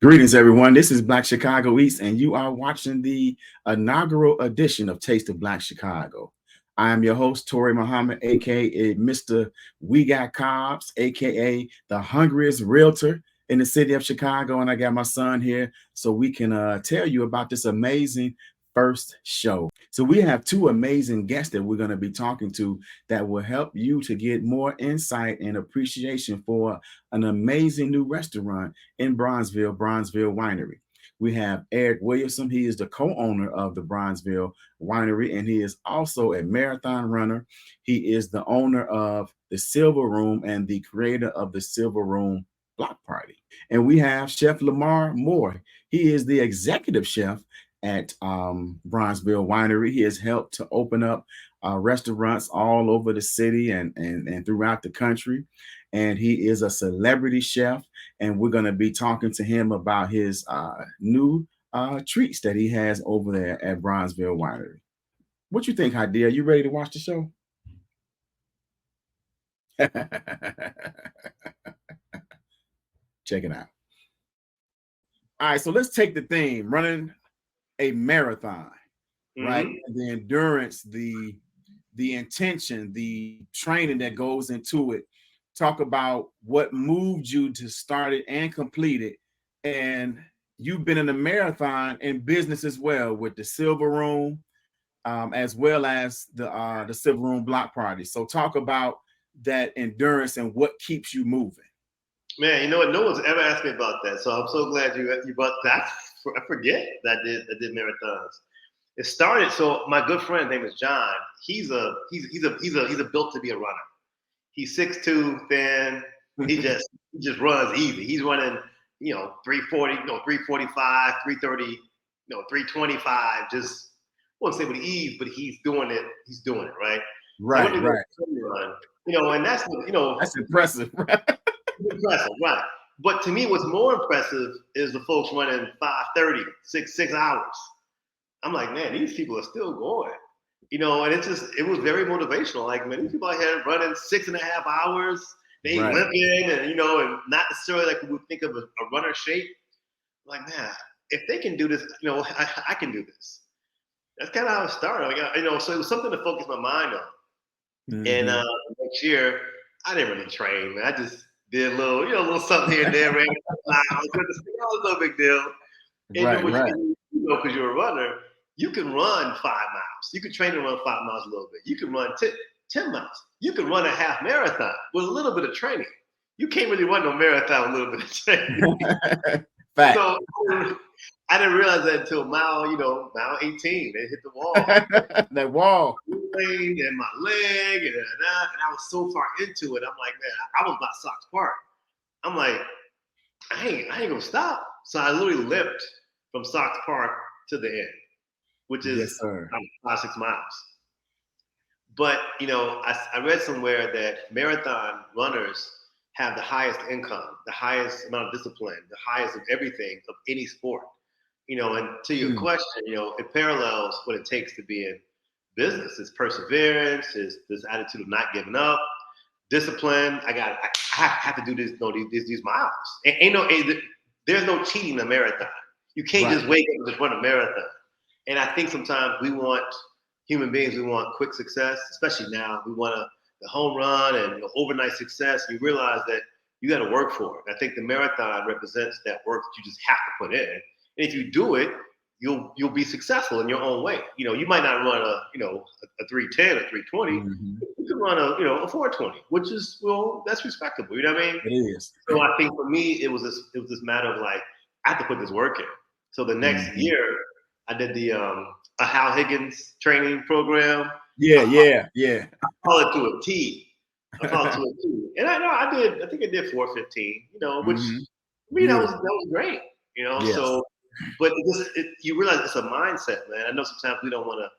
Greetings, everyone. This is Black Chicago East, and you are watching the inaugural edition of Taste of Black Chicago. I am your host, Toure Muhammad, aka Mr. We Got Cobbs, aka the hungriest realtor in the city of Chicago. And I got my son here so we can tell you about this amazing first show. So we have two amazing guests that we're going to be talking to that will help you to get more insight and appreciation for an amazing new restaurant in Bronzeville Winery. We have Eric Williamson. He is the co-owner of the Bronzeville Winery, and he is also a marathon runner. He is the owner of the Silver Room and the creator of the Silver Room Block Party. And we have Chef Lamar Moore. He is the executive chef at Bronzeville Winery. He has helped to open up restaurants all over the city and throughout the country. And he is a celebrity chef. And we're going to be talking to him about his new treats that he has over there at Bronzeville Winery. What you think, Hadia? You ready to watch the show? Check it out. All right, so let's take the theme, running a marathon, right? The endurance, the intention, the training that goes into it. Talk about what moved you to start it and complete it. And you've been in a marathon in business as well with the Silver Room, as well as the Silver Room Block Party. So talk about that endurance and what keeps you moving. Man, you know what? No one's ever asked me about that, so I'm so glad you brought that. I forget that I did marathons. It started. So my good friend, name is John. He's a built to be a runner. He's 6'2", thin. He just runs easy. He's running 340, 345, 330, 325. Just I won't say with ease, but he's doing it. He's doing it right. Right. Run, and that's that's impressive. Impressive, right? But to me, what's more impressive is the folks running 5:30, 6 hours. I'm like, man, these people are still going, and it was very motivational. Like, man, these people out here running 6.5 hours, they limping, and and not necessarily like we would think of a runner shape. I'm like, man, if they can do this, I can do this. That's kind of how it started. So it was something to focus my mind on. Mm-hmm. And next year, I didn't really train, man. I just did a little something here and there, man. It was no big deal. And because you're a runner, you can run 5 miles. You can train to run 5 miles a little bit. You can run 10 miles. You can run a half marathon with a little bit of training. You can't really run no marathon with a little bit of training. So I didn't realize that until mile 18. They hit the wall. That wall. And my leg, and I was so far into it. I'm like, man, I was by Sox Park. I'm like, I ain't gonna stop. So I literally limped from Sox Park to the end, which is 5-6 miles. But I read somewhere that marathon runners have the highest income, the highest amount of discipline, the highest of everything of any sport. And to your question, it parallels what it takes to be in business. It's perseverance, it's this attitude of not giving up, discipline. I have to do this, these miles. There's no cheating in a marathon. You can't just wake up and just run a marathon. And I think sometimes human beings, we want quick success, especially now. We want the home run and overnight success. You realize that you got to work for it. I think the marathon represents that work that you just have to put in. And if you do it, you'll be successful in your own way. You might not run a 310 or 320. Mm-hmm. You can run a 420, which is that's respectable. You know what I mean? It is. So I think for me, it was this matter of like I have to put this work in. So the next year, I did the a Hal Higgins training program. Yeah. I followed it to a T. And I think I did 415. Which that was great. Yes. So. But you realize it's a mindset, man. I know sometimes we don't want to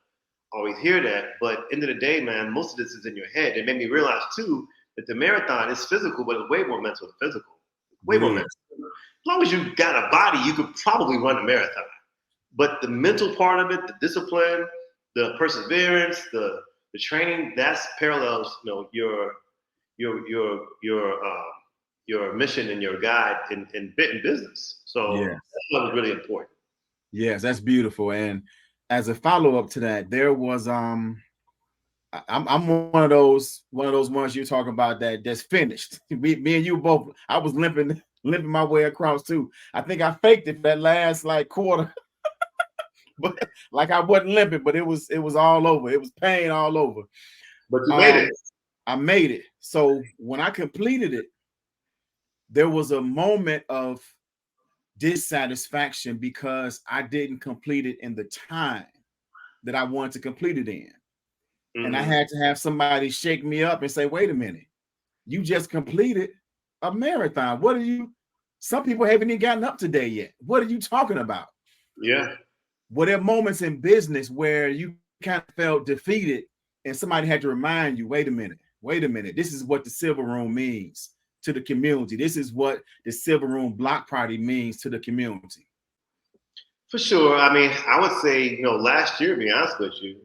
always hear that, but end of the day, man, most of this is in your head. It made me realize too that the marathon is physical, but it's way more mental than physical. Way more mental. As long as you got a body, you could probably run a marathon. But the mental part of it, the discipline, the perseverance, the training, that's parallels, your mission and your guide in business. So Yeah. that's what was really important. Yes, that's beautiful. And as a follow-up to that, there was I'm one of those ones you talk about that's finished. Me and you both. I was limping my way across too. I think I faked it for that last like quarter, but like I wasn't limping, but it was all over. It was pain all over. But you made it. I made it. So when I completed it, there was a moment of dissatisfaction because I didn't complete it in the time that I wanted to complete it in. And I had to have somebody shake me up and say, wait a minute, you just completed a marathon. What are you? Some people haven't even gotten up today yet. What are you talking about? Yeah. Well, there are moments in business where you kind of felt defeated and somebody had to remind you, wait a minute. This is what the Silver Room means to the community. This is what the Silver Room Block Party means to the community. For sure. I mean, I would say, last year, to be honest with you,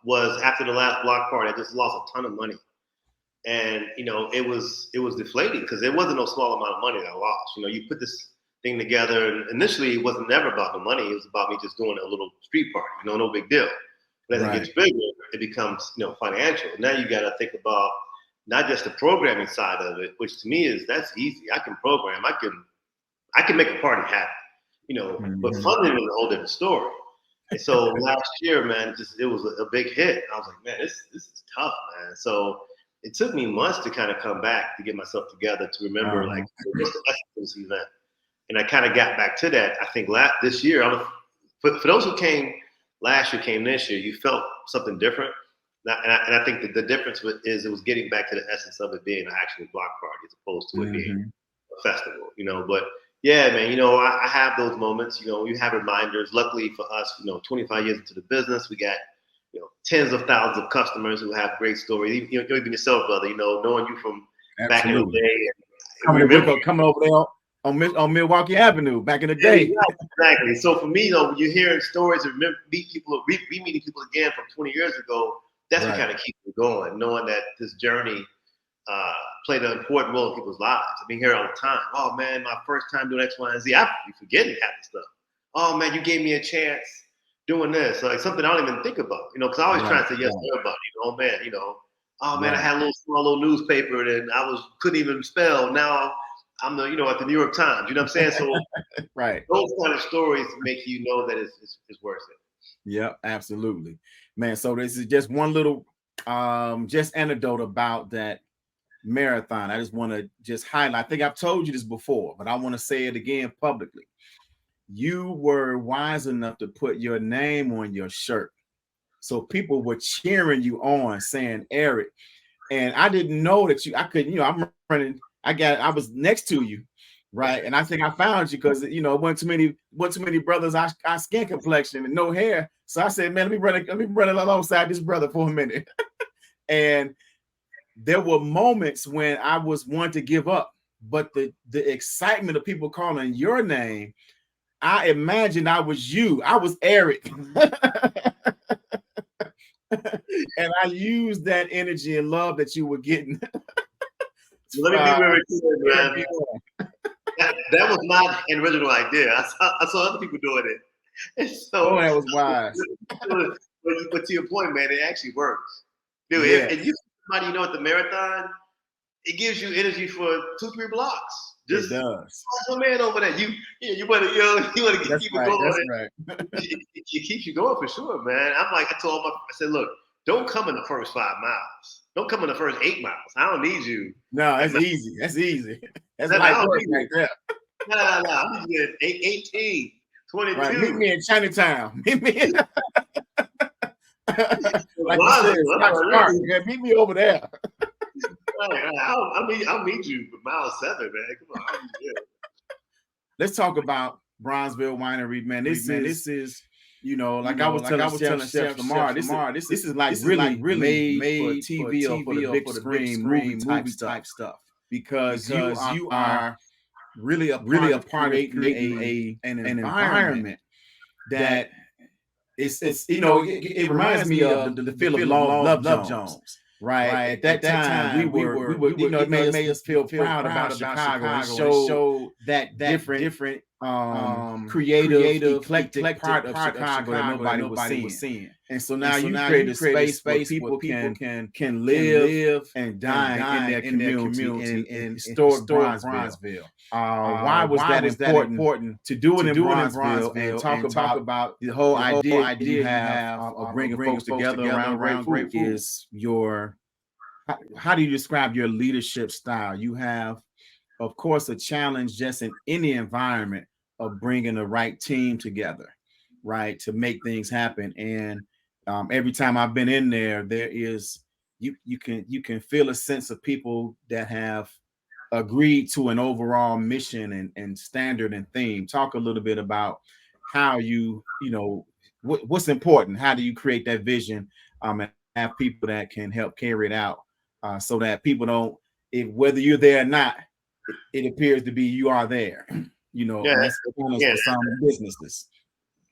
was after the last block party, I just lost a ton of money. And, it was deflating because it wasn't no small amount of money that I lost. You put this thing together, and initially it wasn't never about the money. It was about me just doing a little street party, no big deal. But as it gets bigger, it becomes, financial. Now you got to think about not just the programming side of it, which to me that's easy. I can program. I can make a party happen. But funding was a whole different story. And so last year, man, it was a big hit. I was like, man, this is tough, man. So it took me months to kind of come back to get myself together to remember like what's the essence of this event. And I kind of got back to that. I think this year, for those who came last year, came this year, you felt something different. And I think that the difference is it was getting back to the essence of it being an actual block party as opposed to it being a festival, But yeah, man, I have those moments, you have reminders. Luckily for us, 25 years into the business, we got, tens of thousands of customers who have great stories. Even yourself, brother, knowing you from back in the day. Coming over there on Milwaukee Avenue back in the day. Exactly. So for me, when you're hearing stories and meeting people again from 20 years ago, that's what kind of keeps me going, knowing that this journey played an important role in people's lives. I mean, here all the time. Oh man, my first time doing X, Y, and Z. I be forgetting half the stuff. Oh man, you gave me a chance doing this. Like something I don't even think about. Because I always try to say yes to everybody. Oh man, oh man, I had a small little newspaper and I couldn't even spell. Now I'm the at the New York Times. You know what I'm saying? So those kind of stories make you know that it's worth it. Yeah, absolutely, man. So this is just one little just anecdote about that marathon. I just want to just highlight. I think I've told you this before, but I want to say it again publicly. You were wise enough to put your name on your shirt, so people were cheering you on, saying Eric. And I didn't know that I couldn't. I'm running. I was next to you, right? And I think I found you because wasn't too many brothers our skin complexion and no hair. So I said, man, let me run alongside this brother for a minute. And there were moments when I was wanting to give up, but the excitement of people calling your name, I imagined I was you. I was Eric. And I used that energy and love that you were getting. Let me be very clear, man. That was not an original idea. I saw other people doing it. And so, that was wise. But to your point, man, it actually works. Dude, if you somebody at the marathon, it gives you energy for 2-3 blocks. Just it does. Some man over there. You want to keep it going. That's right. It keeps you going for sure, man. I said, look, don't come in the first 5 miles. Don't come in the first 8 miles. I don't need you. No, that's easy. That's easy. That's like work right there. No. I'm just 18, 22. Right. Meet me in Chinatown. Meet me. Like you said, meet me over there. I'll meet you for mile 7, man. Come on. Let's talk about Bronzeville Winery, man. This is like I was telling Chef Lamar. This is like really made for TV or for the big screen movie type stuff because you are really a part of creating an environment that it reminds me of the feel of Love Jones. Right. At that time, we were, you know, it made us feel proud about Chicago. It showed that different, creative, eclectic part of Chicago that nobody was seeing. And so now you create a space where people can live and dine in their community in historic Bronzeville. Why was that important to do it in Bronzeville and talk about the whole idea you have of bringing folks together around great food is your, how do you describe your leadership style? You have, of course, a challenge just in any environment of bringing the right team together, right, to make things happen. And every time I've been in there, there is, you can feel a sense of people that have agreed to an overall mission and standard and theme. Talk a little bit about how you know, what's important. How do you create that vision and have people that can help carry it out, so that people don't, whether you're there or not, it appears to be you are there. You know, Yeah, and that's the honest for some businesses.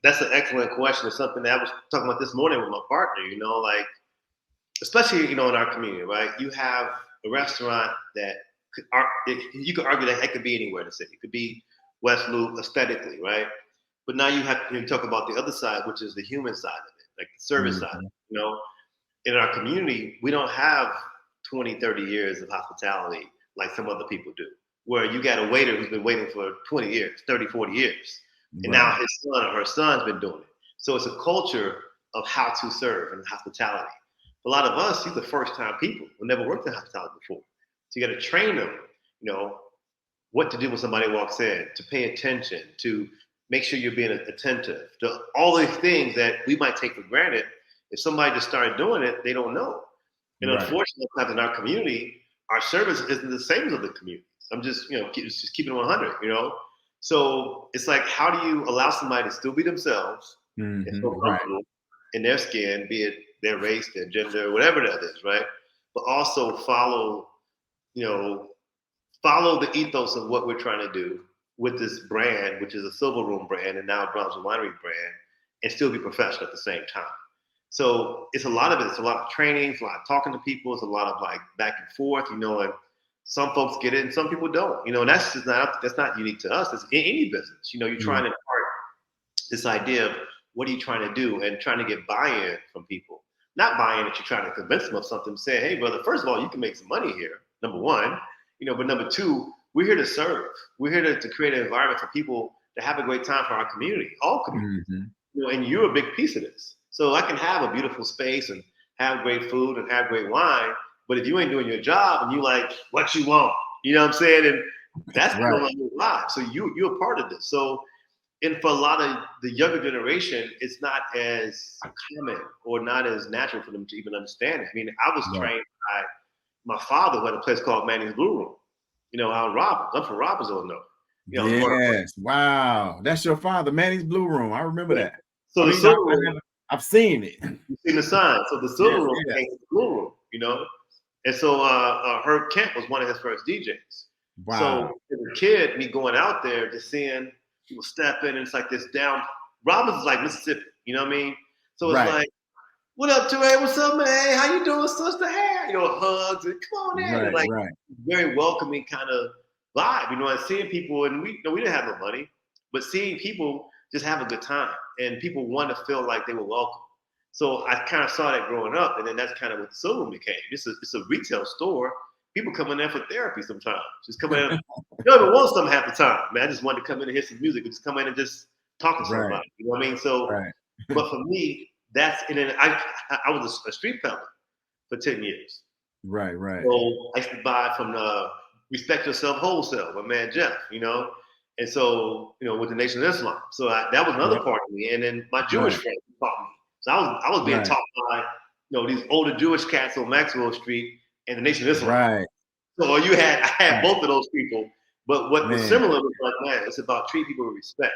That's an excellent question. It's something that I was talking about this morning with my partner. You know, like especially in our community, right? You have a restaurant that you could argue that it could be anywhere in the city. It could be West Loop aesthetically, right? But now you have to talk about the other side, which is the human side of it, like the service side. You know, in our community, we don't have 20, 30 years of hospitality like some other people do, where you got a waiter who's been waiting for 20 years, 30, 40 years. And now his son or her son's been doing it. So it's a culture of how to serve and hospitality. For a lot of us, these are first-time people who never worked in hospitality before. So you got to train them, you know, what to do when somebody walks in, to pay attention, to make sure you're being attentive, to all these things that we might take for granted. If somebody just started doing it, they don't know. And unfortunately, in our community, our service isn't the same as other communities. I'm just, just keeping it 100, you know? So it's like, how do you allow somebody to still be themselves and feel comfortable in their skin, be it their race, their gender, whatever that is, right? But also follow the ethos of what we're trying to do with this brand, which is a Silver Room brand and now a Bronzeville Winery brand, and still be professional at the same time. So it's a lot of it. It's a lot of training, it's a lot of talking to people, it's a lot of like back and forth, and some folks get it and some people don't. And that's not unique to us. It's in any business. You're trying to impart this idea of what are you trying to do and trying to get buy-in from people. Not buy-in that you're trying to convince them of something, say, hey, brother, first of all, you can make some money here, number one. But number two, we're here to serve. We're here to create an environment for people to have a great time for our community, all communities. And you're a big piece of this. So I can have a beautiful space and have great food and have great wine, but if you ain't doing your job and you like what you want, you know what I'm saying? And that's going on your life. So you're a part of this. So, and for a lot of the younger generation, it's not as common or not as natural for them to even understand it. I mean, I was trained by my father who had a place called Manning's Blue Room, out in Robbins. I'm from Robbins, Illinois. Yes. Wow. That's your father, Manning's Blue Room. I remember that. So I've seen it. You've seen the sign. So the Silver Room became the Blue Room, And so Herb Kemp was one of his first DJs. Wow. So as a kid, me going out there, just seeing people step in, and it's like this down. Robbins is like Mississippi, you know what I mean? So it's like, what up, Toure? What's up, man? Hey, how you doing, sister? Hey, hugs and come on in. Very welcoming kind of vibe, and seeing people, and we didn't have no money, but seeing people just have a good time, and people want to feel like they were welcome. So I kind of saw that growing up, and then that's kind of what the Silver Room became. It's a retail store. People come in there for therapy sometimes. Just come in. You don't even want something half the time, man. I just wanted to come in and hear some music, and just come in and just talk to somebody. You know what I mean? So, but for me, and then I was a street peddler for 10 years. Right. So I used to buy from Respect Yourself Wholesale, my man Jeff, And so, with the Nation of Islam. So that was another part of me. And then my Jewish friends taught me. So I was being taught by, these older Jewish cats on Maxwell Street and the Nation of Islam. Right. So I had both of those people. But what was similar was like, man, it's about treating people with respect.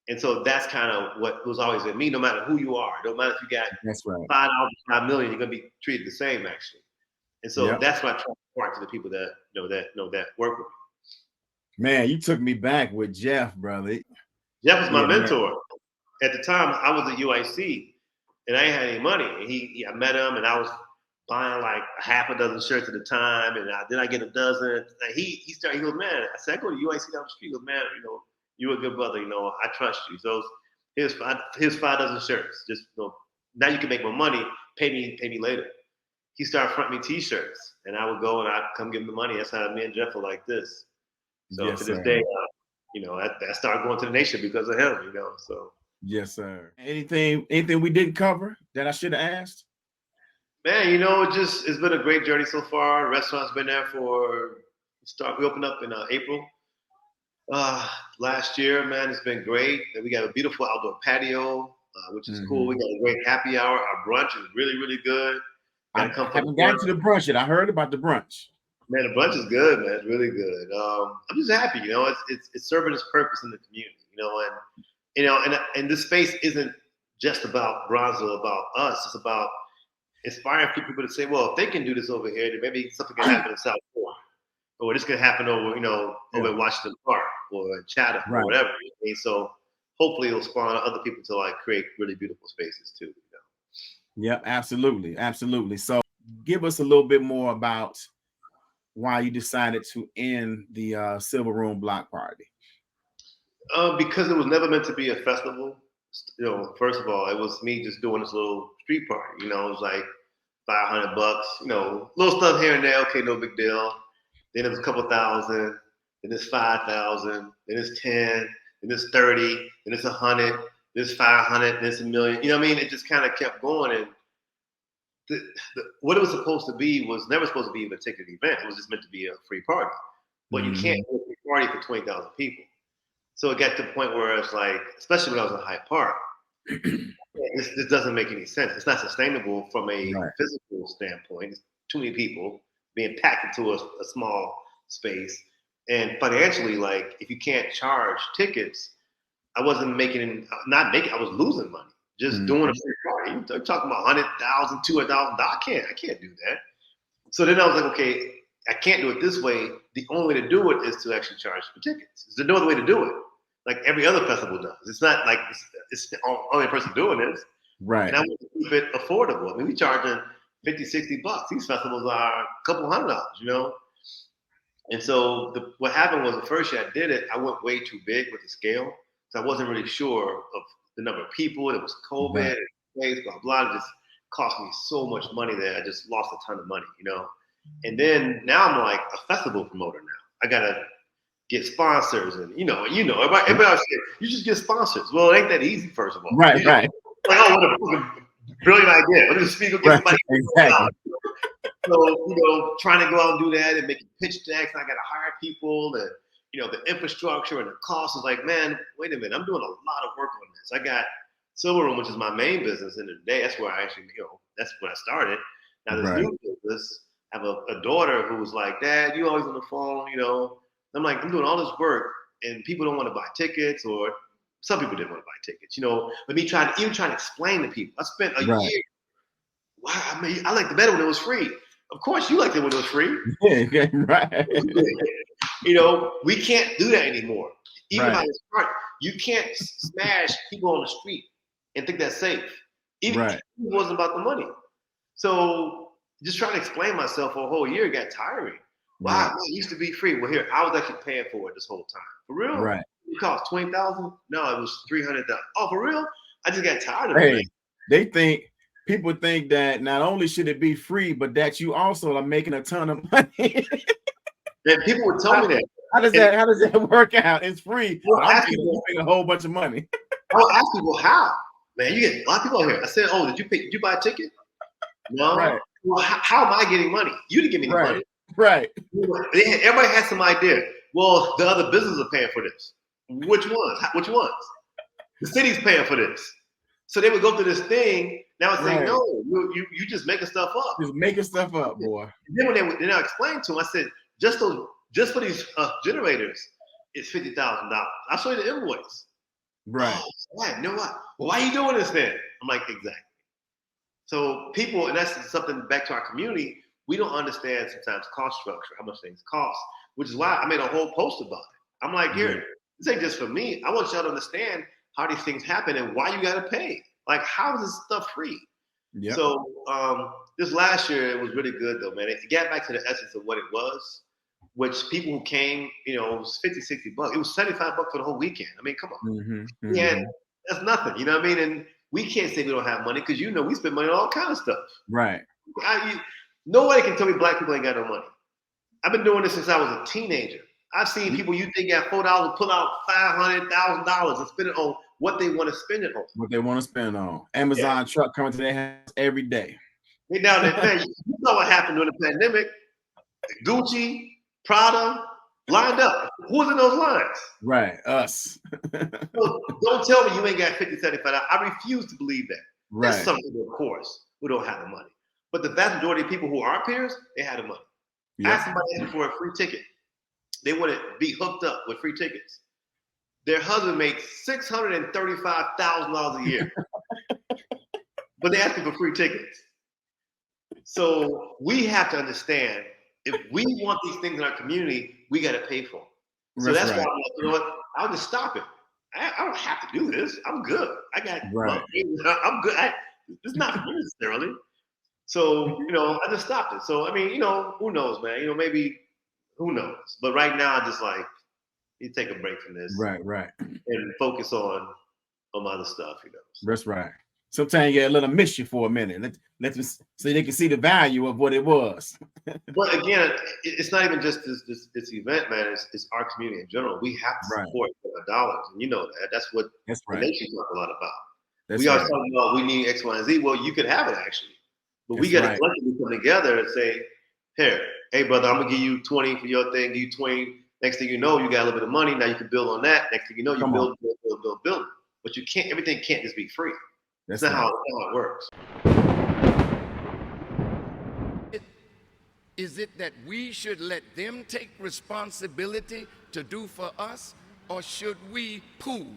And so that's kind of what was always in me, no matter who you are. No matter if you got $5, $5 million, you're going to be treated the same, actually. And so that's what I try to impart to the people that that work with me. Man, you took me back with Jeff, brother. Jeff was my mentor. Man. At the time, I was at UIC, and I ain't had any money. And I met him, and I was buying like half a dozen shirts at a time, and then I get a dozen. And he goes, man. I said, I go to UIC down the street. He goes, man, you're a good brother. I trust you. So here's 5 dozen shirts. Just now you can make more money. Pay me later. He started fronting me T-shirts, and I would go and I'd come give him the money. That's how me and Jeff are like this. So yes, to this sir. day, I started going to the nation because of him. So yes, sir. Anything we didn't cover that I should have asked? Man, it's been a great journey so far. The restaurant's been there we opened up in April last year, man. It's been great. And we got a beautiful outdoor patio, which is cool. We got a great happy hour. Our brunch is really, really good. I haven't gotten to the brunch yet. I heard about the brunch. Man, the brunch is good, man. It's really good. I'm just happy, it's serving its purpose in the community, and this space isn't just about Bronzeville, about us. It's about inspiring people to say, well, if they can do this over here, then maybe something can happen in South Florida, or this can happen over in Washington Park or in Chatham or whatever. And so hopefully it'll spawn other people to like create really beautiful spaces too. Yeah, absolutely, absolutely. So, give us a little bit more about why you decided to end the Silver Room Block Party. Because it was never meant to be a festival. First of all, it was me just doing this little street party. It was like $500, little stuff here and there. Okay, no big deal. Then it was a couple thousand. Then it's 5,000. Then it's 10. Then it's 30. Then it's 100. Then it's 500. Then it's $1 million. It just kind of kept going. And what it was supposed to be was never supposed to be even a ticketed event. It was just meant to be a free party. But you can't do a free party for 20,000 people. So it got to the point where it's like, especially when I was in Hyde Park, this doesn't make any sense. It's not sustainable from a physical standpoint. It's too many people being packed into a small space. And financially, like, if you can't charge tickets, I wasn't I was losing money just doing a free party. You're talking about $100,000, $200,000. I can't do that. So then I was like, okay, I can't do it this way. The only way to do it is to actually charge for tickets. There's no other way to do it. Like every other festival does. It's not like it's the only person doing this. Right. And I want to keep it affordable. I mean, we charging $50, $60. These festivals are a couple $100, And so what happened was the first year I did it, I went way too big with the scale. So I wasn't really sure of the number of people. It was COVID, blah, blah. It just cost me so much money that I just lost a ton of money, And then now I'm like a festival promoter now. I got to get sponsors and, everybody else said, you just get sponsors. Well, it ain't that easy, first of all. Right. Like, oh, what a fucking brilliant idea. Let me just speak up, get somebody. Exactly. So, trying to go out and do that and making pitch decks, and I got to hire people and, the infrastructure and the cost is like, man, wait a minute, I'm doing a lot of work on this. I got Silver Room, which is my main business in the day. That's where I actually, that's when I started. Now this new business, I have a daughter who was like, Dad, you always on the phone, I'm like, I'm doing all this work and people don't want to buy tickets, or some people didn't want to buy tickets, but me trying to explain to people. I spent a year. Wow, I mean, I liked it better when it was free. Of course you liked it when it was free. Yeah, right. We can't do that anymore. Even if I was smart, you can't smash people on the street and think that's safe. Even if it wasn't about the money. So just trying to explain myself for a whole year got tiring. Wow, it used to be free. Well, here, I was actually paying for it this whole time. For real? Right. It cost $20,000? No, it was $300,000. Oh, for real? I just got tired of it. People think that not only should it be free, but that you also are making a ton of money. And people would tell me that. How does that work out? It's free. Well, I'm making a whole bunch of money. I would ask people, how? Man, you get a lot of people out here. I said, oh, did you buy a ticket? No. Right. Well, how am I getting money? You didn't give me the money. Right. Everybody has some idea. Well, the other businesses are paying for this. Which ones? The city's paying for this. So they would go through this thing. Now it's saying, no, you just making stuff up. Just making stuff up, boy. And then when I explained to them, I said, just for these generators, it's $50,000. I'll show you the invoice. Right. Oh, right. You know what? Well, why are you doing this then? I'm like, exactly. So people, and that's something back to our community, we don't understand sometimes cost structure, how much things cost, which is why I made a whole post about it. I'm like, here, this ain't just for me. I want y'all to understand how these things happen and why you got to pay. Like, how is this stuff free? Yep. So this last year, it was really good though, man. It got back to the essence of what it was, which people who came, you know, it was 50, 60 bucks. It was 75 bucks for the whole weekend. I mean, come on. Mm-hmm, Yeah, mm-hmm. that's nothing. You know what I mean? And we can't say we don't have money because, you know, we spend money on all kinds of stuff. Right. Nobody can tell me black people ain't got no money. I've been doing this since I was a teenager. I've seen people you think got $4 pull out $500,000 and spend it on what they want to spend it on. What they want to spend on. Amazon truck coming to their house every day. They down there paying. You know what happened during the pandemic? Gucci, Prada, lined up. Who was in those lines? Right, us. So don't tell me you ain't got 50, 75. I refuse to believe that. Right. There's some people, of course, who don't have the money. But the vast majority of people who are our peers, they had the money. Yep. Ask somebody for a free ticket. They want to be hooked up with free tickets. Their husband makes $635,000 a year, but they ask for free tickets. So we have to understand, if we want these things in our community, we got to pay for them. So that's why I'm like, you know what? I'll just stop it. I don't have to do this. I'm good. I got I'm good. It's not for me necessarily. So, you know, I just stopped it. So, I mean, you know, who knows, man? You know, maybe, who knows? But right now, I just like, you take a break from this. Right. And focus on other stuff, you know. So. That's right. Sometimes you get a little miss you for a minute. Let them, so they can see the value of what it was. But again, it's not even just this event, man. It's our community in general. We have to support our dollars, and you know that. That's what the nation talk a lot about. We are talking about we need X, Y, and Z. Well, you could have it actually, but we got to collectively come together and say, "Here, hey brother, I'm gonna give you 20 for your thing. Give you 20. Next thing you know, you got a little bit of money. Now you can build on that. Next thing you know, you build. But you can't. Everything can't just be free. That's not how it works. Is it that we should let them take responsibility to do for us, or should we pool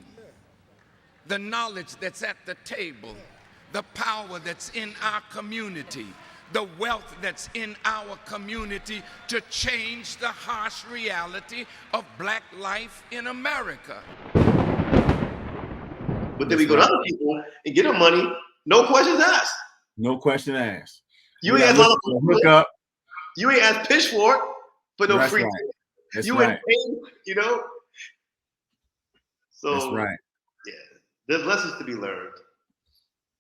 the knowledge that's at the table, the power that's in our community, the wealth that's in our community to change the harsh reality of black life in America? But then we go to other people and get them money, no questions asked. No question asked. You ain't asked hook up. You ain't asked Pitchfork for no free. You ain't paid, you know. So that's right. Yeah, there's lessons to be learned.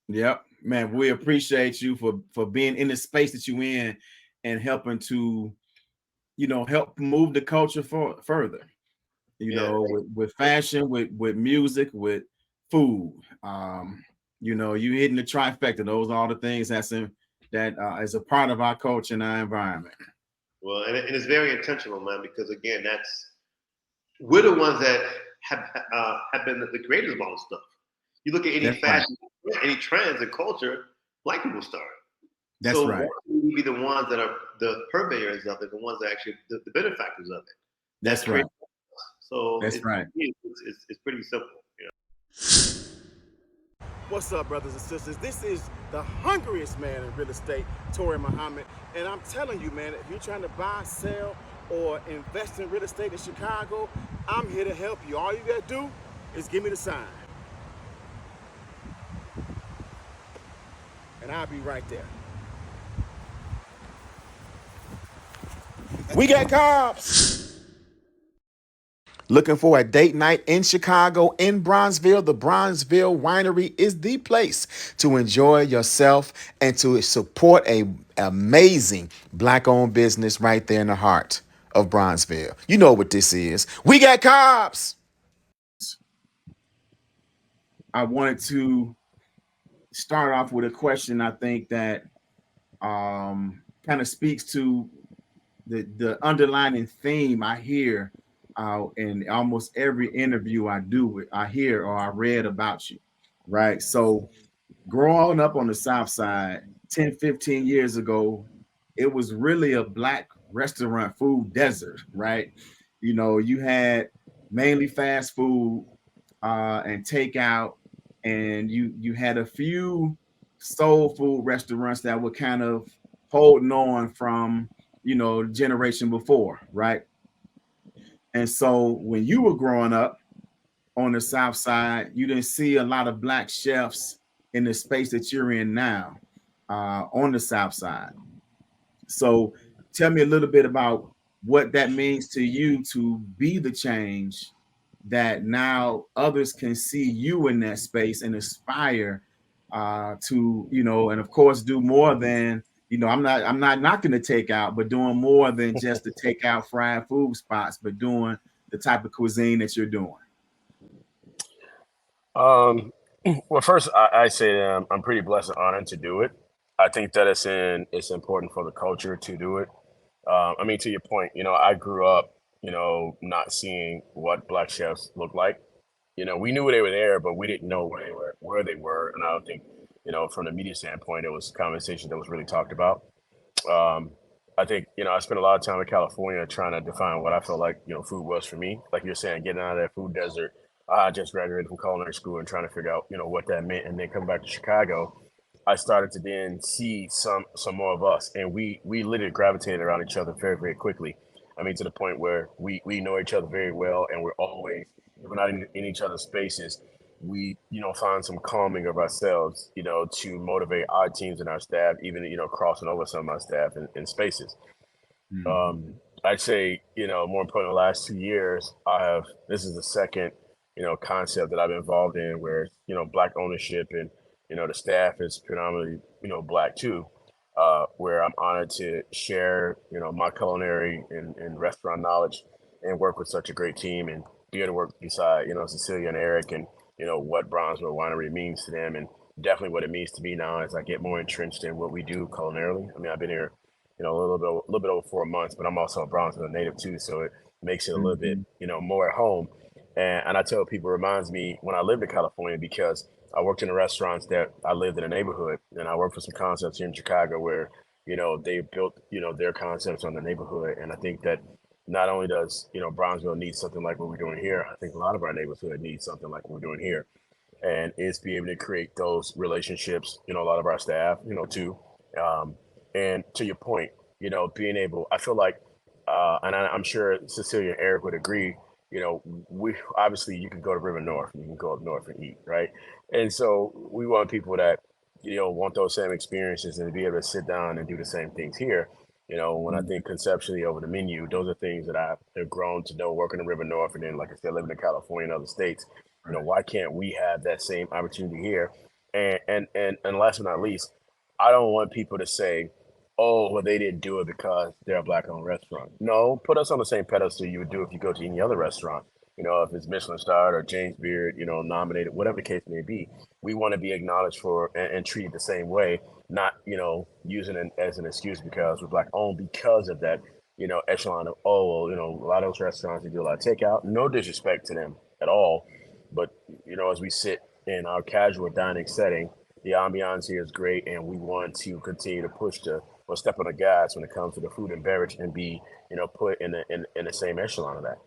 Yep, man. We appreciate you for being in the space that you in and helping to, you know, help move the culture further. You know, with fashion, with music, with food. You know, you hitting the trifecta. Those are all the things that is a part of our culture and our environment. Well, and it's very intentional, man, because again, we're the ones that have been the creators of all this stuff. You look at any fashion, any trends and culture, black people start. That's right. We be the ones that are the purveyors of it, the ones that actually the benefactors of it. That's right. So that's right. It's pretty simple, you know. What's up, brothers and sisters? This is the hungriest man in real estate, Toure Muhammad. And I'm telling you, man, if you're trying to buy, sell, or invest in real estate in Chicago, I'm here to help you. All you gotta do is give me the sign. And I'll be right there. We got cops! Looking for a date night in Chicago, in Bronzeville? The Bronzeville Winery is the place to enjoy yourself and to support an amazing Black-owned business right there in the heart of Bronzeville. You know what this is. We got cops! I wanted to start off with a question I think that kind of speaks to the underlying theme I hear in almost every interview I hear or I read about you, right? So growing up on the South Side 10, 15 years ago, it was really a Black restaurant food desert, right? You know, you had mainly fast food and takeout, and you had a few soul food restaurants that were kind of holding on from, you know, generation before, right? And so when you were growing up on the South Side, you didn't see a lot of Black chefs in the space that you're in now. on the South Side. So tell me a little bit about what that means to you to be the change that now others can see you in that space and aspire to, and of course do more than, I'm not knocking the takeout, but doing more than just the takeout fried food spots, but doing the type of cuisine that you're doing. Well, first, I say that I'm pretty blessed and honored to do it. I think that it's important for the culture to do it. I mean, to your point, I grew up, not seeing what black chefs look like. We knew they were there, but we didn't know where they were. And I don't think, from the media standpoint, it was a conversation that was really talked about. Um, I think, I spent a lot of time in California trying to define what I felt like, food was for me. Like you're saying, getting out of that food desert. I just graduated from culinary school and trying to figure out, what that meant. And then coming back to Chicago, I started to then see some more of us. And we literally gravitated around each other very, very quickly. I mean, to the point where we know each other very well, and we're always, if we're not in each other's spaces, we, find some calming of ourselves, to motivate our teams and our staff, even, crossing over some of our staff in spaces. Mm-hmm. I'd say, more important, the last 2 years, this is the second, concept that I've been involved in where, black ownership and, the staff is predominantly, black too, where I'm honored to share, my culinary and restaurant knowledge and work with such a great team and be able to work beside, Cecilia and Eric and, what Bronzeville Winery means to them and definitely what it means to me now as I get more entrenched in what we do culinarily. I mean, I've been here, a little bit over 4 months, but I'm also a Bronzeville native too, so it makes it a little bit, Mm-hmm. more at home. And I tell people, it reminds me when I lived in California because I worked in the restaurants that I lived in a neighborhood, and I worked for some concepts here in Chicago where, they built, their concepts on the neighborhood. And I think that not only does, Bronzeville need something like what we're doing here, I think a lot of our neighborhood needs something like what we're doing here. And it's be able to create those relationships, a lot of our staff, too. Um, and to your point, being able, I feel like, and I'm sure Cecilia and Eric would agree, we obviously you can go to River North and you can go up north and eat, right? And so we want people that, want those same experiences and to be able to sit down and do the same things here. When I think conceptually over the menu, those are things that I have grown to know working in River North and then, like I said, living in California and other states. Right. Why can't we have that same opportunity here? And last but not least, I don't want people to say, "Oh, well, they didn't do it because they're a black-owned restaurant." No, put us on the same pedestal you would do if you go to any other restaurant. If it's Michelin starred or James Beard, nominated, whatever the case may be, we want to be acknowledged for and treated the same way, not using it as an excuse because we're black-owned because of that, echelon of a lot of those restaurants they do a lot of takeout. No disrespect to them at all, but as we sit in our casual dining setting, the ambiance here is great, and we want to continue to push the or step on the gas when it comes to the food and beverage and be put in the same echelon of that.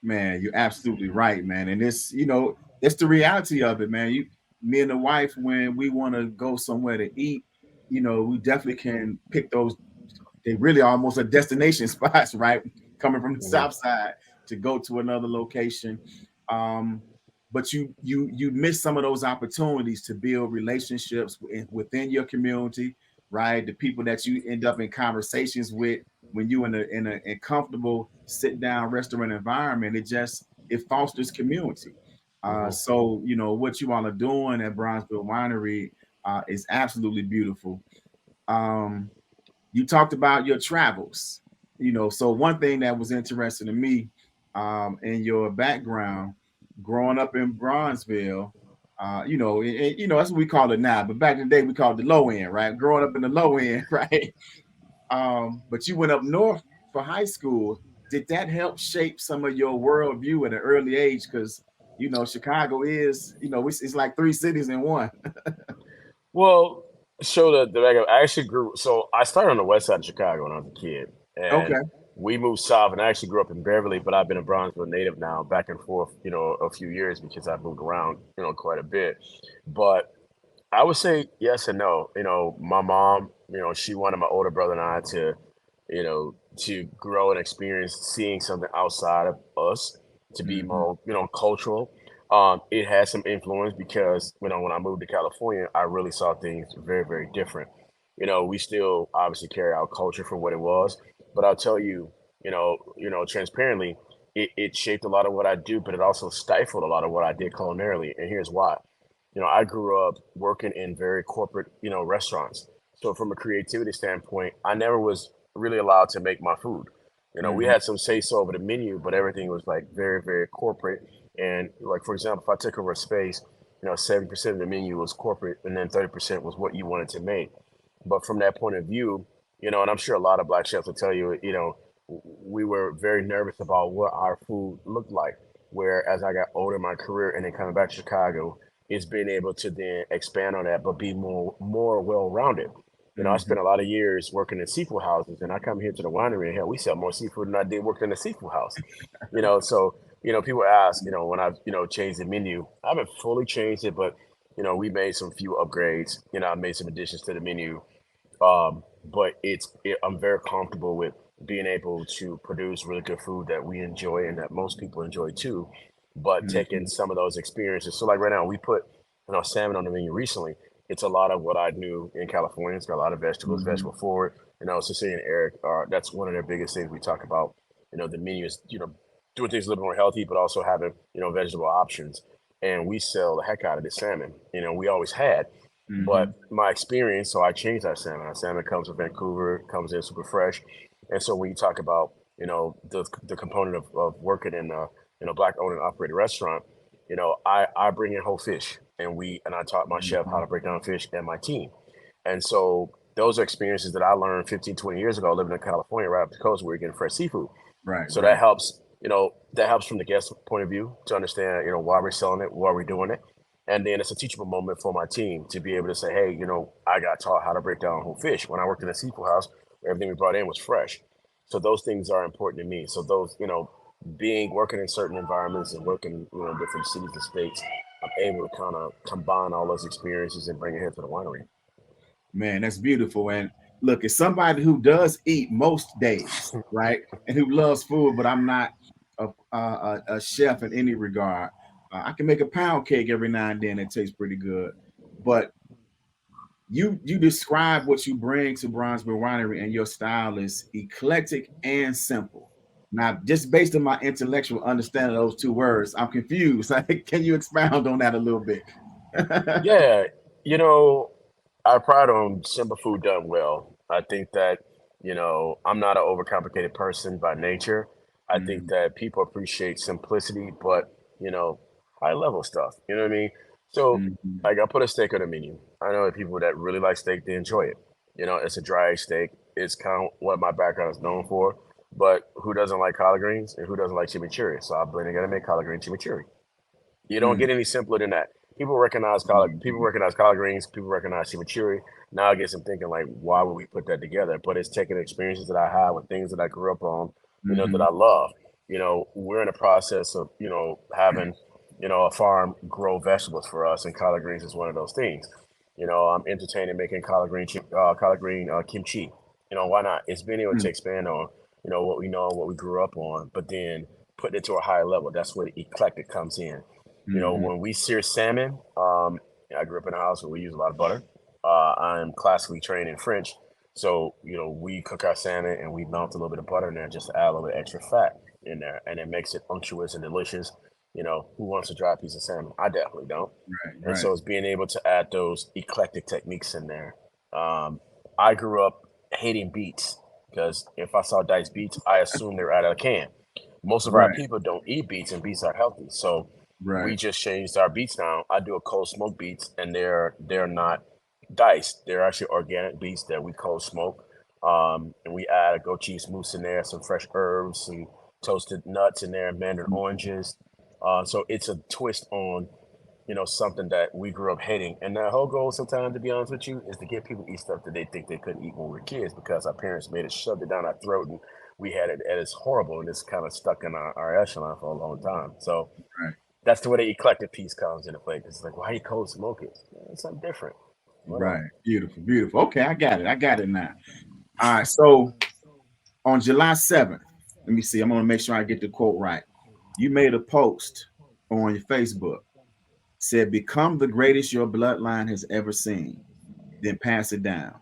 Man, you're absolutely right, man. And it's the reality of it, man. Me and the wife, when we want to go somewhere to eat, we definitely can pick those. They really are almost a destination spots, right? Coming from the Mhm. South Side to go to another location. Um, but you miss some of those opportunities to build relationships within your community, right? The people that you end up in conversations with when you in a comfortable sit down restaurant environment, it fosters community. Mhm. So what you all are doing at Bronzeville Winery is absolutely beautiful. Um, you talked about your travels, so one thing that was interesting to me in your background growing up in Bronzeville, that's what we call it now, but back in the day we called it the low end, right? Growing up in the low end, right? But you went up north for high school. Did that help shape some of your worldview at an early age? Because Chicago is, it's like three cities in one. Well, so the back I actually grew. So I started on the west side of Chicago when I was a kid, and Okay. we moved south. And I actually grew up in Beverly, but I've been a Bronzeville native now, back and forth, a few years because I've moved around, quite a bit. But I would say yes and no. My mom, she wanted my older brother and I to grow and experience seeing something outside of us, to be Mm-hmm. more, cultural. It has some influence because, when I moved to California, I really saw things very, very different. We still obviously carry our culture for what it was, but I'll tell you, transparently, it shaped a lot of what I do, but it also stifled a lot of what I did culinarily. And here's why. I grew up working in very corporate, restaurants. So from a creativity standpoint, I never was really allowed to make my food. We had some say so over the menu, but everything was like very, very corporate. And like, for example, if I took over a space, 70% of the menu was corporate, and then 30% was what you wanted to make. But from that point of view, and I'm sure a lot of black chefs will tell you, we were very nervous about what our food looked like. Where as I got older in my career and then coming back to Chicago, is being able to then expand on that, but be more well rounded. I spent a lot of years working in seafood houses, and I come here to the winery, and hell, we sell more seafood than I did working in a seafood house. So people ask, when I've changed the menu, I haven't fully changed it, but we made some few upgrades. I made some additions to the menu. But I'm very comfortable with being able to produce really good food that we enjoy and that most people enjoy too, but taking some of those experiences. So like right now, we put salmon on the menu recently. It's a lot of what I knew in California. It's got a lot of vegetables, vegetable forward. Cecilia and Eric that's one of their biggest things we talk about. The menu is doing things a little more healthy, but also having vegetable options. And we sell the heck out of the salmon. We always had. But my experience, so I changed our salmon. Our salmon comes from Vancouver, comes in super fresh. And so when you talk about, the component of working in a black owned and operated restaurant, I bring in whole fish, and I taught my chef how to break down fish and my team. And so those are experiences that I learned 15, 20 years ago living in California, right up the coast, where you're getting fresh seafood. Right. So that helps, that helps from the guest point of view to understand, why we're selling it, why we're doing it. And then it's a teachable moment for my team to be able to say, hey, I got taught how to break down whole fish. When I worked in a seafood house, everything we brought in was fresh. So those things are important to me. So those, working in certain environments and working, in different cities and states, I'm able to kind of combine all those experiences and bring it here to the winery. Man, that's beautiful. And look, as somebody who does eat most days, right, and who loves food, but I'm not a chef in any regard. I can make a pound cake every now and then. It tastes pretty good. But you describe what you bring to Bronzeville Winery, and your style is eclectic and simple. Now, just based on my intellectual understanding of those two words, I'm confused. Can you expound on that a little bit? Yeah, you know, I pride on simple food done well. I think that, I'm not an overcomplicated person by nature. I think Mhm, that people appreciate simplicity, but, high level stuff. You know what I mean? So, mhm, like, I put a steak on the menu. I know that people that really like steak, they enjoy it. It's a dry aged steak. It's kind of what my background is known for. But who doesn't like collard greens and who doesn't like chimichurri? So I blend together and make collard green chimichurri. You don't mm, get any simpler than that. People mhm. recognize collard greens, people recognize chimichurri. Now I get some thinking like, why would we put that together? But it's taking experiences that I had with things that I grew up on, that Mhm. I love. We're in the process of, having, a farm grow vegetables for us, and collard greens is one of those things. I'm entertaining making collard green kimchi. Why not? It's being able to Mm, expand on, what we know, what we grew up on, but then putting it to a higher level. That's where the eclectic comes in. mhm, When we sear salmon, I grew up in a house where we use a lot of butter. I'm classically trained in French. So, we cook our salmon and we melt a little bit of butter in there just to add a little bit extra fat in there. And it makes it unctuous and delicious. Who wants a dry piece of salmon? I definitely don't. right, And right. so it's being able to add those eclectic techniques in there. Um, I grew up hating beets because if I saw diced beets, I assumed they were out of a can. Most of our Right, people don't eat beets, and beets are healthy. So we right. just changed our beets now. I do a cold smoke beets, and they're not diced. They're actually organic beets that we cold smoke. And we add a goat cheese mousse in there, some fresh herbs, some toasted nuts in there, mandarin oranges. So it's a twist on something that we grew up hating. And the whole goal sometimes, to be honest with you, is to get people to eat stuff that they think they couldn't eat when we were kids because our parents made it, shoved it down our throat, and we had it, and it's horrible, and it's kind of stuck in our echelon for a long time. So Right. that's the way the eclectic piece comes into play. 'Cause it's like, why you cold smoke it? It's something different. Why not? Right. Beautiful. Beautiful. Okay, I got it. I got it now. All right. So on July 7th, let me see. I'm gonna make sure I get the quote right. You made a post on your Facebook. Said, become the greatest your bloodline has ever seen, then pass it down.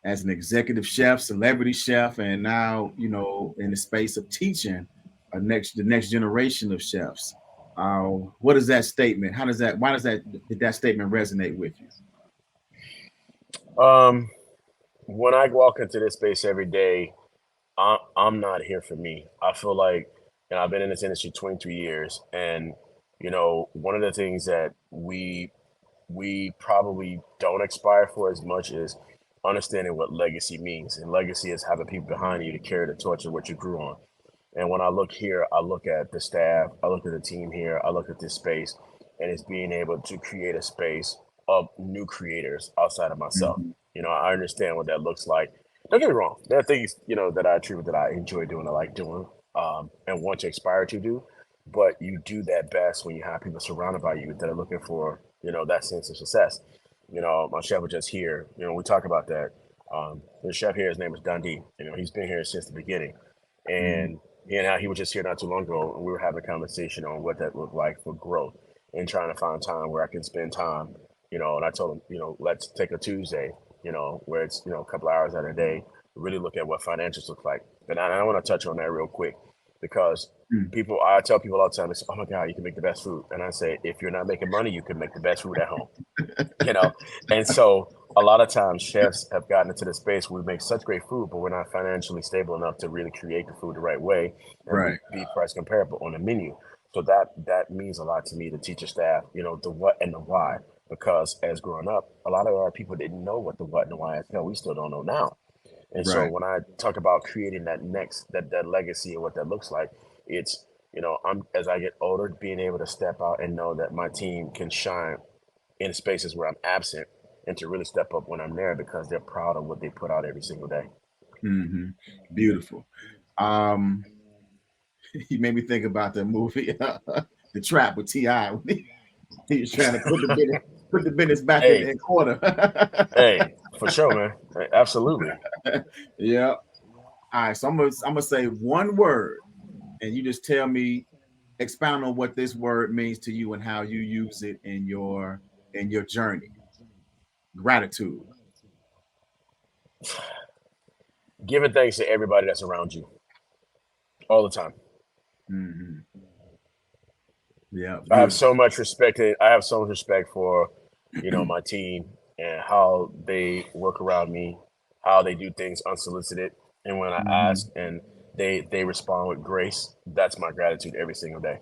As an executive chef, celebrity chef, and now, you know, in the space of teaching the next generation of chefs. What is that statement? Did that statement resonate with you? Um, when I walk into this space every day, I'm not here for me. I feel like, and I've been in this industry 23 years, and one of the things that we probably don't aspire for as much as understanding what legacy means. And legacy is having people behind you to carry the torch of what you grew on. And when I look here, I look at the staff, I look at the team here, I look at this space, and it's being able to create a space of new creators outside of myself. Mhm. I understand what that looks like. Don't get me wrong. There are things, that I attribute that I enjoy doing, I like doing, and want to aspire to do. But you do that best when you have people surrounded by you that are looking for, that sense of success. My chef was just here. We talk about that. The chef here, his name is Dundee. He's been here since the beginning. Mhm. And he was just here not too long ago, and we were having a conversation on what that looked like for growth and trying to find time where I can spend time. And I told him, let's take a Tuesday, where it's a couple hours out of the day, really look at what financials look like. And I want to touch on that real quick because Mhm. I tell people all the time, they say, "Oh my God, you can make the best food," and I say, if you're not making money, you can make the best food at home. you know and so a lot of times chefs have gotten into the space where we make such great food but we're not financially stable enough to really create the food the right way and Right. be price comparable on the menu. So that means a lot to me to teach a staff the what and the why, because as growing up a lot of our people didn't know what the what and the why is. We still don't know now. And so Right. when I talk about creating that legacy and what that looks like, it's I'm as I get older being able to step out and know that my team can shine in spaces where I'm absent and to really step up when I'm there because they're proud of what they put out every single day. Hmm. Beautiful. Um, you made me think about the movie, The Trap with Ti. He was trying to put the business back Hey, in order. hey, for sure, man. Hey, absolutely. Yeah. All right. So I'm gonna say one word, and you just tell me, expound on what this word means to you and how you use it in your journey. Gratitude. Giving thanks to everybody that's around you all the time. Hmm. Yeah. I have Beautiful. so much respect. I have so much respect for, my team and how they work around me, how they do things unsolicited, and when I ask Hmm. and they respond with grace. That's my gratitude every single day.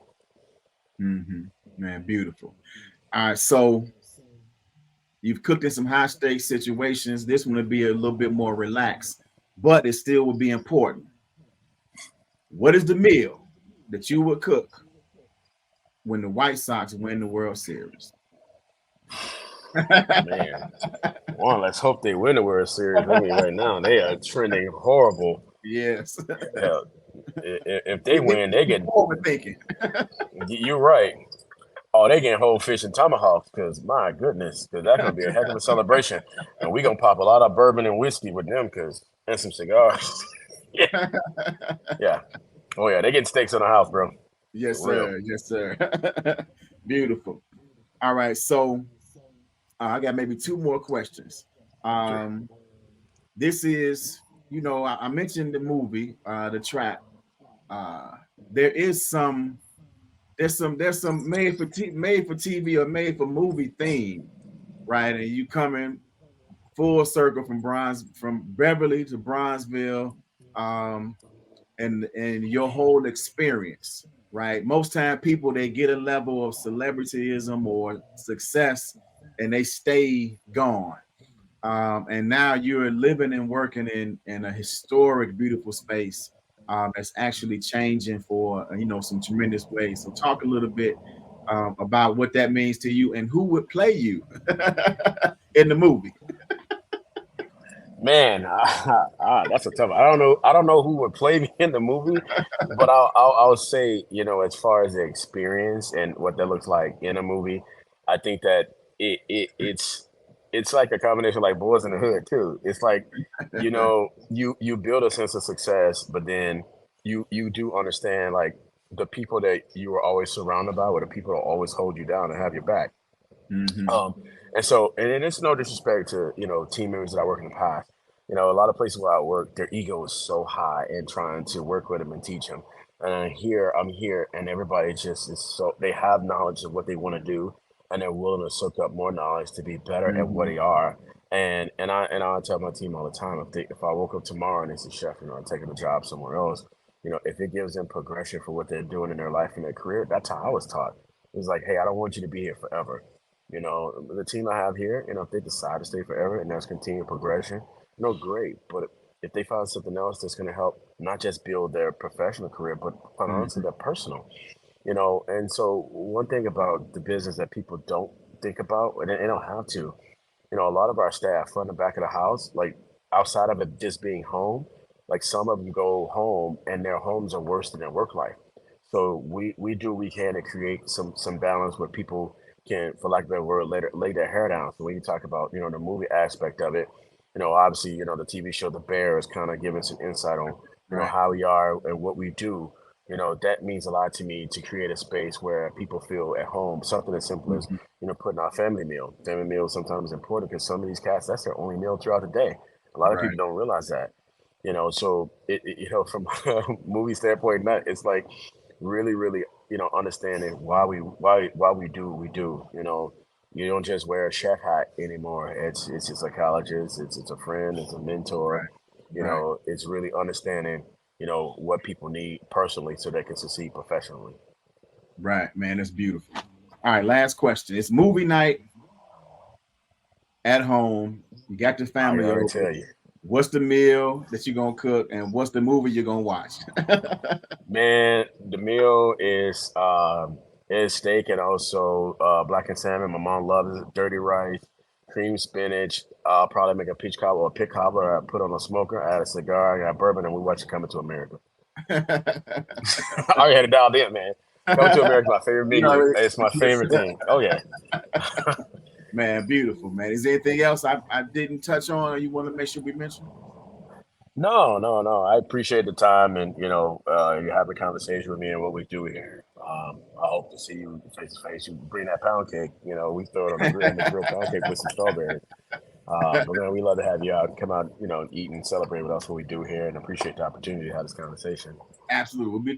Hmm. Man, beautiful. All right. So you've cooked in some high stakes situations. This one would be a little bit more relaxed, but it still would be important. What is the meal that you would cook when the White Sox win the World Series? Man, one, let's hope they win the World Series. I mean, right now they are trending horrible. Yes. Hell, if they win, they get. Forward thinking. You're right. Oh, they getting whole fish and tomahawks because my goodness, because that's gonna be a heck of a celebration, and we gonna pop a lot of bourbon and whiskey with them, because and some cigars. Yeah, yeah. Oh yeah, they getting steaks in the house, bro. Yes, For real. sir. Yes, sir. Beautiful. All right. So I got maybe two more questions. Sure. Um, this is, I mentioned the movie, The Trap. Uh, there is some, there's some made for TV or made for movie theme, right? And you coming full circle from Beverly to Bronzeville, um, and your whole experience, right? Most time people they get a level of celebrityism or success and they stay gone. And now you're living and working in a historic, beautiful space that's actually changing for some tremendous ways. So talk a little bit about what that means to you and who would play you in the movie. Man, that's a tough. I don't know. I don't know who would play me in the movie, but I'll say, as far as the experience and what that looks like in a movie, I think that it's like a combination like Boys in the Hood too. It's like, you build a sense of success, but then you do understand like the people that you were always surrounded by were the people that always hold you down and have your back. Mm-hmm. And so, and it's no disrespect to, team members that I work in the past. A lot of places where I work, their ego is so high and trying to work with them and teach them. And I'm here, and everybody just is so, they have knowledge of what they want to do, and they're willing to soak up more knowledge to be better at what they are. And I tell my team all the time, if I woke up tomorrow and it's a chef, I'm taking a job somewhere else, if it gives them progression for what they're doing in their life and their career, that's how I was taught. It's like, hey, I don't want you to be here forever. The team I have here, if they decide to stay forever and there's continued progression, great. But if they find something else that's going to help not just build their professional career, but quite honestly, their personal, And so one thing about the business that people don't think about, and they don't have to, a lot of our staff front and back of the house, like outside of it just being home, like some of them go home and their homes are worse than their work life. So we do what we can to create some balance where people can, for lack of a better word, lay their hair down. So when you talk about, the movie aspect of it, obviously, the TV show The Bear is kind of giving some insight on, how we are and what we do. That means a lot to me to create a space where people feel at home. Something as simple as, putting out family meal. Family meal is sometimes important because some of these cats, that's their only meal throughout the day. A lot of people don't realize that. So from a movie standpoint, it's like really, really, understanding why we do what we do. You don't just wear a chef hat anymore. It's a psychologist, it's a friend, it's a mentor. It's really understanding, what people need personally so they can succeed professionally. Right, man, that's beautiful. All right, last question. It's movie night at home. You got your family over. Tell you. What's the meal that you're gonna cook, and what's the movie you're gonna watch? Man, the meal is steak and also blackened salmon. My mom loves it. Dirty rice, cream spinach. I'll probably make a peach cobbler or a pig cobbler. I put on a smoker, add a cigar, I got bourbon, and we watch it Coming to America. I already had it dialed in, man. Coming to America is my favorite menu. It's my favorite thing. Oh yeah. Man, beautiful, man. Is there anything else I didn't touch on or you want to make sure we mention? No. I appreciate the time and you have a conversation with me and what we do here. I hope to see you face to face. You bring that pound cake. We throw it on the grill and make real pound cake with some strawberries. But man, we love to have you out, come out, and eat and celebrate with us what we do here, and appreciate the opportunity to have this conversation. Absolutely. We'll be